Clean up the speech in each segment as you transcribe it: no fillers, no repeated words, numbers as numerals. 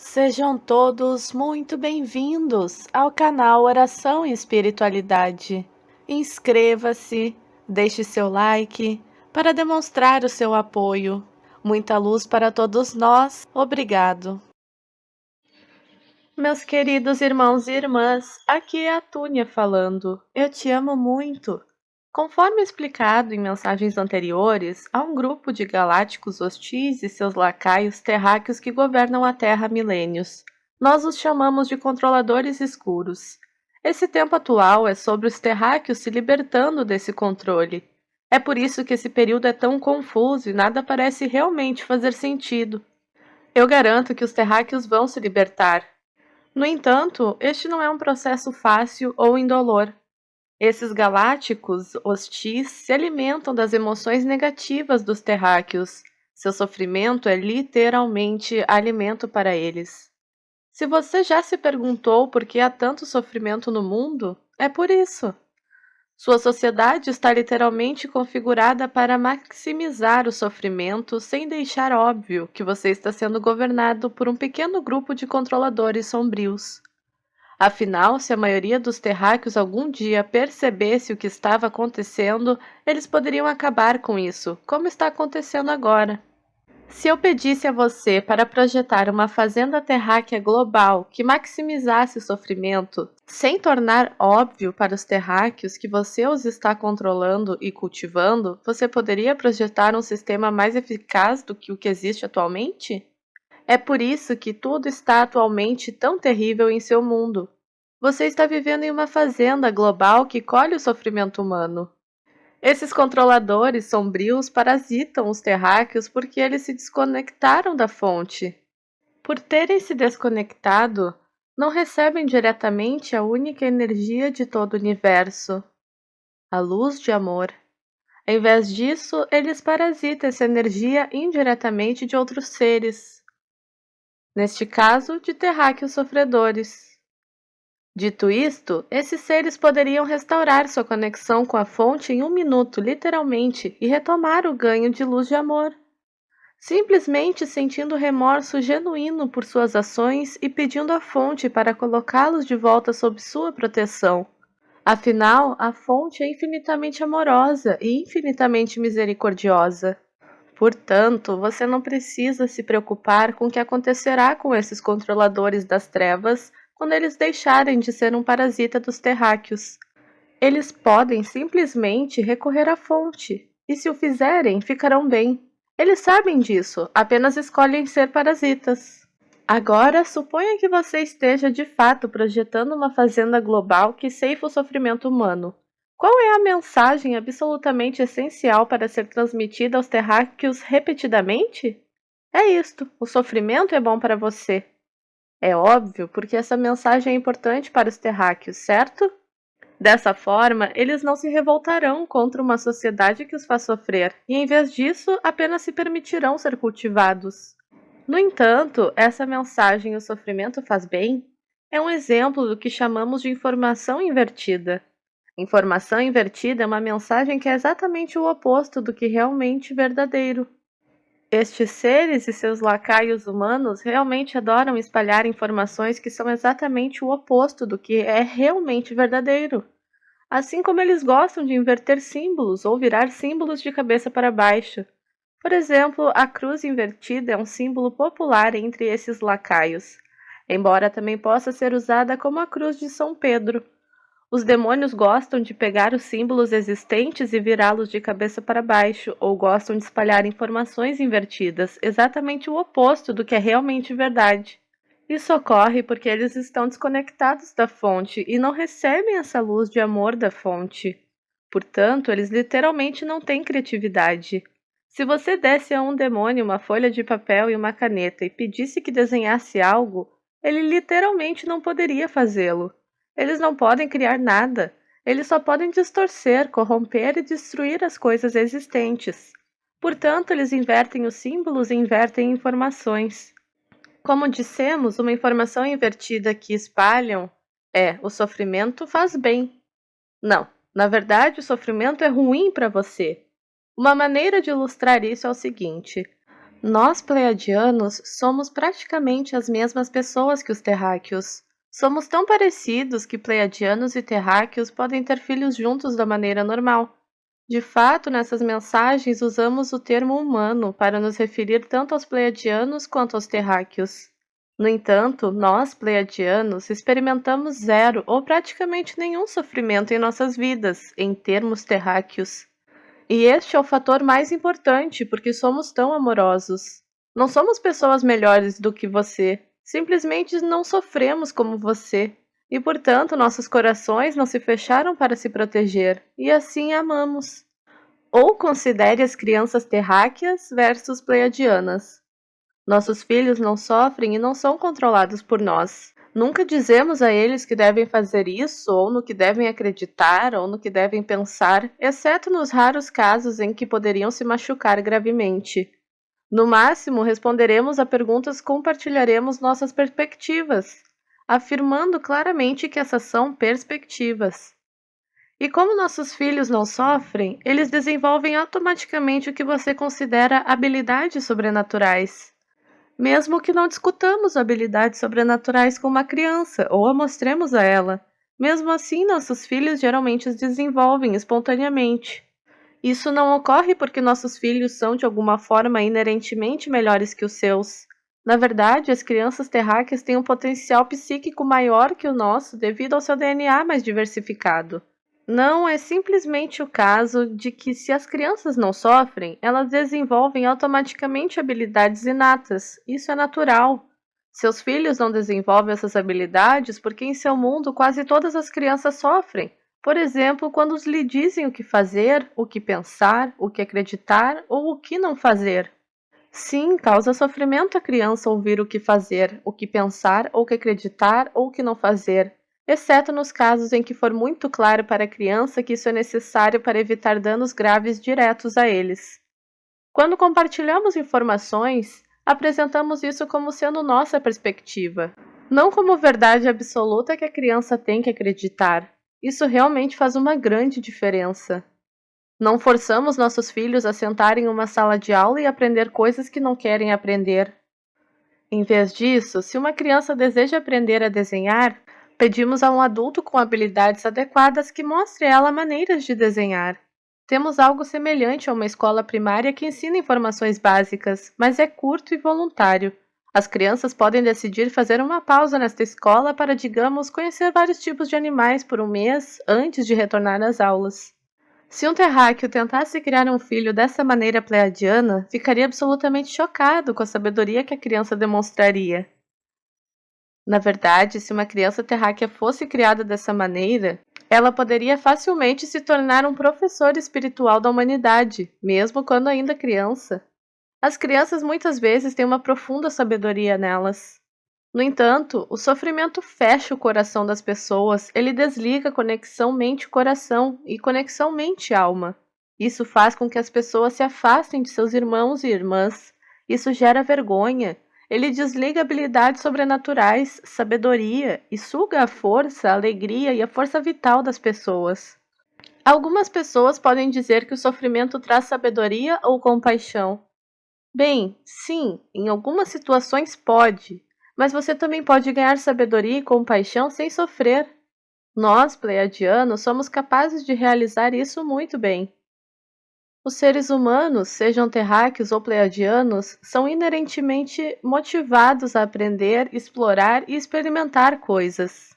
Sejam todos muito bem-vindos ao canal Oração e Espiritualidade. Inscreva-se, deixe seu like para demonstrar o seu apoio. Muita luz para todos nós. Obrigado. Meus queridos irmãos e irmãs, aqui é a Túnia falando. Eu te amo muito. Conforme explicado em mensagens anteriores, há um grupo de galácticos hostis e seus lacaios terráqueos que governam a Terra há milênios. Nós os chamamos de controladores escuros. Esse tempo atual é sobre os terráqueos se libertando desse controle. É por isso que esse período é tão confuso e nada parece realmente fazer sentido. Eu garanto que os terráqueos vão se libertar. No entanto, este não é um processo fácil ou indolor. Esses galácticos hostis se alimentam das emoções negativas dos terráqueos. Seu sofrimento é literalmente alimento para eles. Se você já se perguntou por que há tanto sofrimento no mundo, é por isso. Sua sociedade está literalmente configurada para maximizar o sofrimento sem deixar óbvio que você está sendo governado por um pequeno grupo de controladores sombrios. Afinal, se a maioria dos terráqueos algum dia percebesse o que estava acontecendo, eles poderiam acabar com isso, como está acontecendo agora. Se eu pedisse a você para projetar uma fazenda terráquea global que maximizasse o sofrimento, sem tornar óbvio para os terráqueos que você os está controlando e cultivando, você poderia projetar um sistema mais eficaz do que o que existe atualmente? É por isso que tudo está atualmente tão terrível em seu mundo. Você está vivendo em uma fazenda global que colhe o sofrimento humano. Esses controladores sombrios parasitam os terráqueos porque eles se desconectaram da fonte. Por terem se desconectado, não recebem diretamente a única energia de todo o universo, a luz de amor. Em vez disso, eles parasitam essa energia indiretamente de outros seres, neste caso, de terráqueos sofredores. Dito isto, esses seres poderiam restaurar sua conexão com a fonte em 1 minuto, literalmente, e retomar o ganho de luz de amor. Simplesmente sentindo remorso genuíno por suas ações e pedindo à fonte para colocá-los de volta sob sua proteção. Afinal, a fonte é infinitamente amorosa e infinitamente misericordiosa. Portanto, você não precisa se preocupar com o que acontecerá com esses controladores das trevas quando eles deixarem de ser um parasita dos terráqueos. Eles podem simplesmente recorrer à fonte, e se o fizerem, ficarão bem. Eles sabem disso, apenas escolhem ser parasitas. Agora, suponha que você esteja de fato projetando uma fazenda global que ceifa o sofrimento humano. Qual é a mensagem absolutamente essencial para ser transmitida aos terráqueos repetidamente? É isto: o sofrimento é bom para você. É óbvio, porque essa mensagem é importante para os terráqueos, certo? Dessa forma, eles não se revoltarão contra uma sociedade que os faz sofrer, e em vez disso, apenas se permitirão ser cultivados. No entanto, essa mensagem "o sofrimento faz bem" é um exemplo do que chamamos de informação invertida. Informação invertida é uma mensagem que é exatamente o oposto do que realmente verdadeiro. Estes seres e seus lacaios humanos realmente adoram espalhar informações que são exatamente o oposto do que é realmente verdadeiro. Assim como eles gostam de inverter símbolos ou virar símbolos de cabeça para baixo. Por exemplo, a cruz invertida é um símbolo popular entre esses lacaios, embora também possa ser usada como a cruz de São Pedro. Os demônios gostam de pegar os símbolos existentes e virá-los de cabeça para baixo, ou gostam de espalhar informações invertidas, exatamente o oposto do que é realmente verdade. Isso ocorre porque eles estão desconectados da fonte e não recebem essa luz de amor da fonte. Portanto, eles literalmente não têm criatividade. Se você desse a um demônio uma folha de papel e uma caneta e pedisse que desenhasse algo, ele literalmente não poderia fazê-lo. Eles não podem criar nada. Eles só podem distorcer, corromper e destruir as coisas existentes. Portanto, eles invertem os símbolos e invertem informações. Como dissemos, uma informação invertida que espalham é: o sofrimento faz bem. Não, na verdade, o sofrimento é ruim para você. Uma maneira de ilustrar isso é o seguinte: Nós, pleiadianos, somos praticamente as mesmas pessoas que os terráqueos. Somos tão parecidos que pleiadianos e terráqueos podem ter filhos juntos da maneira normal. De fato, nessas mensagens usamos o termo humano para nos referir tanto aos pleiadianos quanto aos terráqueos. No entanto, nós, pleiadianos, experimentamos zero ou praticamente nenhum sofrimento em nossas vidas, em termos terráqueos. E este é o fator mais importante, porque somos tão amorosos. Não somos pessoas melhores do que você, simplesmente não sofremos como você. E portanto, nossos corações não se fecharam para se proteger, e assim amamos. Ou considere as crianças terráqueas versus pleiadianas. Nossos filhos não sofrem e não são controlados por nós. Nunca dizemos a eles que devem fazer isso, ou no que devem acreditar, ou no que devem pensar, exceto nos raros casos em que poderiam se machucar gravemente. No máximo, responderemos a perguntas e compartilharemos nossas perspectivas, afirmando claramente que essas são perspectivas. E como nossos filhos não sofrem, eles desenvolvem automaticamente o que você considera habilidades sobrenaturais. Mesmo que não discutamos habilidades sobrenaturais com uma criança ou a mostremos a ela, mesmo assim nossos filhos geralmente as desenvolvem espontaneamente. Isso não ocorre porque nossos filhos são de alguma forma inerentemente melhores que os seus. Na verdade, as crianças terráqueas têm um potencial psíquico maior que o nosso devido ao seu DNA mais diversificado. Não, é simplesmente o caso de que se as crianças não sofrem, elas desenvolvem automaticamente habilidades inatas. Isso é natural. Seus filhos não desenvolvem essas habilidades porque em seu mundo quase todas as crianças sofrem. Por exemplo, quando lhe dizem o que fazer, o que pensar, o que acreditar ou o que não fazer. Sim, causa sofrimento à criança ouvir o que fazer, o que pensar, ou o que acreditar, ou o que não fazer, exceto nos casos em que for muito claro para a criança que isso é necessário para evitar danos graves diretos a eles. Quando compartilhamos informações, apresentamos isso como sendo nossa perspectiva, não como verdade absoluta que a criança tem que acreditar. Isso realmente faz uma grande diferença. Não forçamos nossos filhos a sentar em uma sala de aula e aprender coisas que não querem aprender. Em vez disso, se uma criança deseja aprender a desenhar, pedimos a um adulto com habilidades adequadas que mostre a ela maneiras de desenhar. Temos algo semelhante a uma escola primária que ensina informações básicas, mas é curto e voluntário. As crianças podem decidir fazer uma pausa nesta escola para, digamos, conhecer vários tipos de animais por um mês antes de retornar às aulas. Se um terráqueo tentasse criar um filho dessa maneira pleiadiana, ficaria absolutamente chocado com a sabedoria que a criança demonstraria. Na verdade, se uma criança terráquea fosse criada dessa maneira, ela poderia facilmente se tornar um professor espiritual da humanidade, mesmo quando ainda criança. As crianças muitas vezes têm uma profunda sabedoria nelas. No entanto, o sofrimento fecha o coração das pessoas, ele desliga a conexão mente-coração e conexão mente-alma. Isso faz com que as pessoas se afastem de seus irmãos e irmãs. Isso gera vergonha. Ele desliga habilidades sobrenaturais, sabedoria e suga a força, a alegria e a força vital das pessoas. Algumas pessoas podem dizer que o sofrimento traz sabedoria ou compaixão. Bem, sim, em algumas situações pode, mas você também pode ganhar sabedoria e compaixão sem sofrer. Nós, pleiadianos, somos capazes de realizar isso muito bem. Os seres humanos, sejam terráqueos ou pleiadianos, são inerentemente motivados a aprender, explorar e experimentar coisas.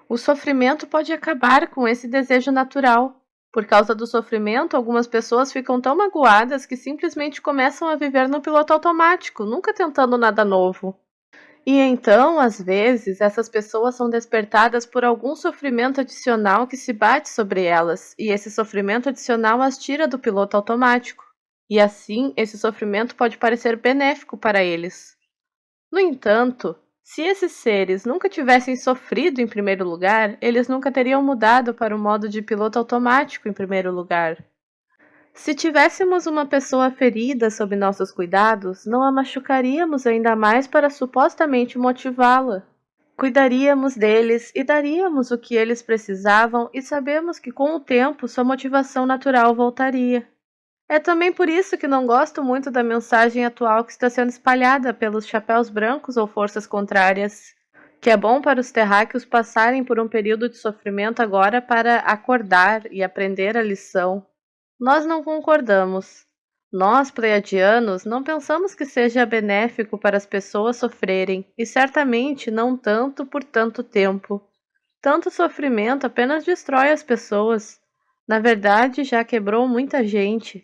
O sofrimento pode acabar com esse desejo natural. Por causa do sofrimento, algumas pessoas ficam tão magoadas que simplesmente começam a viver no piloto automático, nunca tentando nada novo. E então, às vezes, essas pessoas são despertadas por algum sofrimento adicional que se bate sobre elas, e esse sofrimento adicional as tira do piloto automático. E assim, esse sofrimento pode parecer benéfico para eles. No entanto, se esses seres nunca tivessem sofrido em primeiro lugar, eles nunca teriam mudado para o modo de piloto automático em primeiro lugar. Se tivéssemos uma pessoa ferida sob nossos cuidados, não a machucaríamos ainda mais para supostamente motivá-la. Cuidaríamos deles e daríamos o que eles precisavam e sabemos que com o tempo sua motivação natural voltaria. É também por isso que não gosto muito da mensagem atual que está sendo espalhada pelos chapéus brancos ou forças contrárias, que é bom para os terráqueos passarem por um período de sofrimento agora para acordar e aprender a lição. Nós não concordamos. Nós, pleiadianos, não pensamos que seja benéfico para as pessoas sofrerem, e certamente não tanto por tanto tempo. Tanto sofrimento apenas destrói as pessoas. Na verdade, já quebrou muita gente.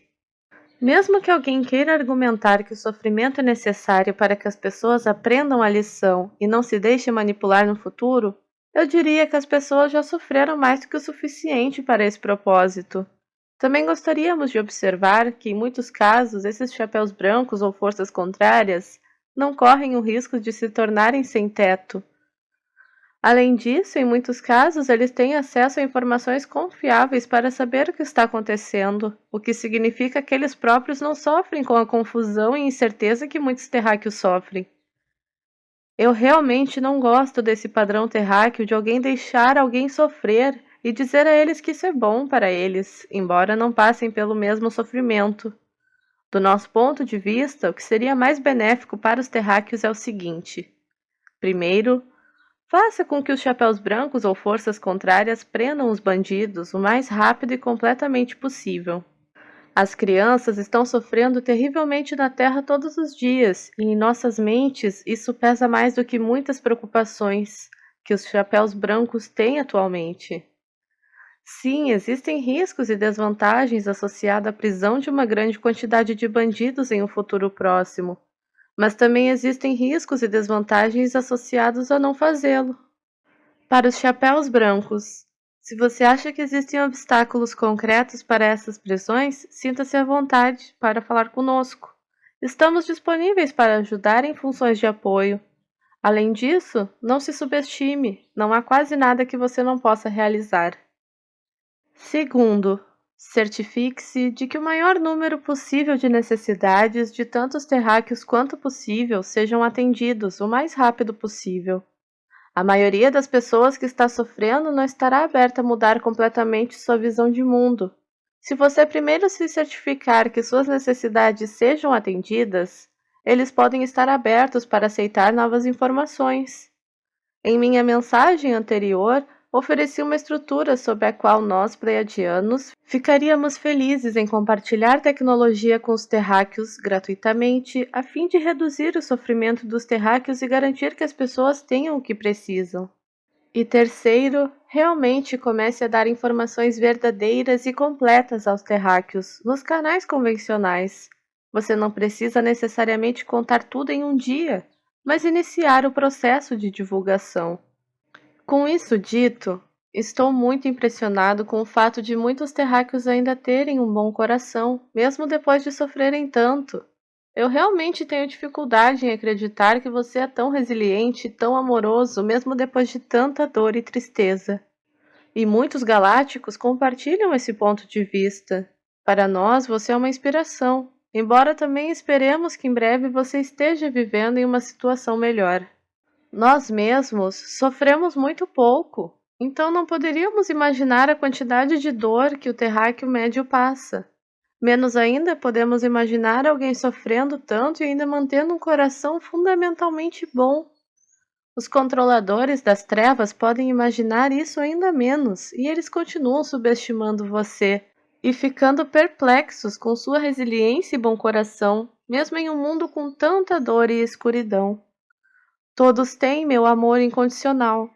Mesmo que alguém queira argumentar que o sofrimento é necessário para que as pessoas aprendam a lição e não se deixem manipular no futuro, eu diria que as pessoas já sofreram mais do que o suficiente para esse propósito. Também gostaríamos de observar que, em muitos casos, esses chapéus brancos ou forças contrárias não correm o risco de se tornarem sem teto. Além disso, em muitos casos, eles têm acesso a informações confiáveis para saber o que está acontecendo, o que significa que eles próprios não sofrem com a confusão e incerteza que muitos terráqueos sofrem. Eu realmente não gosto desse padrão terráqueo de alguém deixar alguém sofrer e dizer a eles que isso é bom para eles, embora não passem pelo mesmo sofrimento. Do nosso ponto de vista, o que seria mais benéfico para os terráqueos é o seguinte: primeiro, faça com que os chapéus brancos ou forças contrárias prendam os bandidos o mais rápido e completamente possível. As crianças estão sofrendo terrivelmente na Terra todos os dias, e em nossas mentes isso pesa mais do que muitas preocupações que os chapéus brancos têm atualmente. Sim, existem riscos e desvantagens associados à prisão de uma grande quantidade de bandidos em um futuro próximo, mas também existem riscos e desvantagens associados a não fazê-lo. Para os chapéus brancos, se você acha que existem obstáculos concretos para essas prisões, sinta-se à vontade para falar conosco. Estamos disponíveis para ajudar em funções de apoio. Além disso, não se subestime, não há quase nada que você não possa realizar. Segundo, certifique-se de que o maior número possível de necessidades de tantos terráqueos quanto possível sejam atendidos o mais rápido possível. A maioria das pessoas que está sofrendo não estará aberta a mudar completamente sua visão de mundo. Se você primeiro se certificar que suas necessidades sejam atendidas, eles podem estar abertos para aceitar novas informações. Em minha mensagem anterior, ofereci uma estrutura sobre a qual nós, pleiadianos, ficaríamos felizes em compartilhar tecnologia com os terráqueos gratuitamente, a fim de reduzir o sofrimento dos terráqueos e garantir que as pessoas tenham o que precisam. E terceiro, realmente comece a dar informações verdadeiras e completas aos terráqueos, nos canais convencionais. Você não precisa necessariamente contar tudo em um dia, mas iniciar o processo de divulgação. Com isso dito, estou muito impressionado com o fato de muitos terráqueos ainda terem um bom coração, mesmo depois de sofrerem tanto. Eu realmente tenho dificuldade em acreditar que você é tão resiliente e tão amoroso, mesmo depois de tanta dor e tristeza. E muitos galácticos compartilham esse ponto de vista. Para nós, você é uma inspiração, embora também esperemos que em breve você esteja vivendo em uma situação melhor. Nós mesmos sofremos muito pouco, então não poderíamos imaginar a quantidade de dor que o terráqueo médio passa. Menos ainda podemos imaginar alguém sofrendo tanto e ainda mantendo um coração fundamentalmente bom. Os controladores das trevas podem imaginar isso ainda menos, e eles continuam subestimando você e ficando perplexos com sua resiliência e bom coração, mesmo em um mundo com tanta dor e escuridão. Todos têm meu amor incondicional.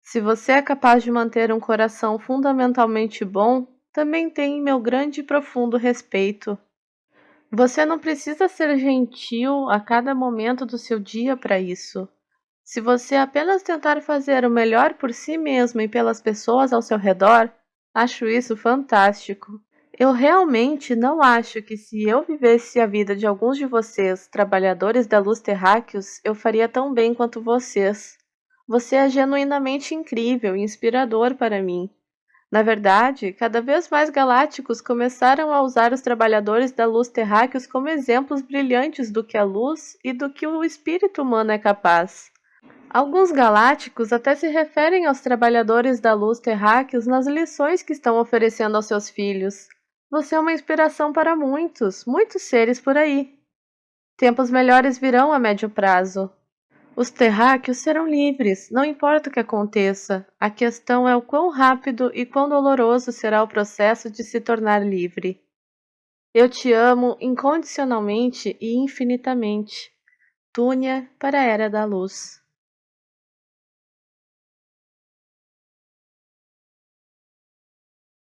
Se você é capaz de manter um coração fundamentalmente bom, também tem meu grande e profundo respeito. Você não precisa ser gentil a cada momento do seu dia para isso. Se você apenas tentar fazer o melhor por si mesmo e pelas pessoas ao seu redor, acho isso fantástico. Eu realmente não acho que se eu vivesse a vida de alguns de vocês, trabalhadores da luz terráqueos, eu faria tão bem quanto vocês. Você é genuinamente incrível e inspirador para mim. Na verdade, cada vez mais galácticos começaram a usar os trabalhadores da luz terráqueos como exemplos brilhantes do que a luz e do que o espírito humano é capaz. Alguns galácticos até se referem aos trabalhadores da luz terráqueos nas lições que estão oferecendo aos seus filhos. Você é uma inspiração para muitos, muitos seres por aí. Tempos melhores virão a médio prazo. Os terráqueos serão livres, não importa o que aconteça. A questão é o quão rápido e quão doloroso será o processo de se tornar livre. Eu te amo incondicionalmente e infinitamente. Túnia para a Era da Luz.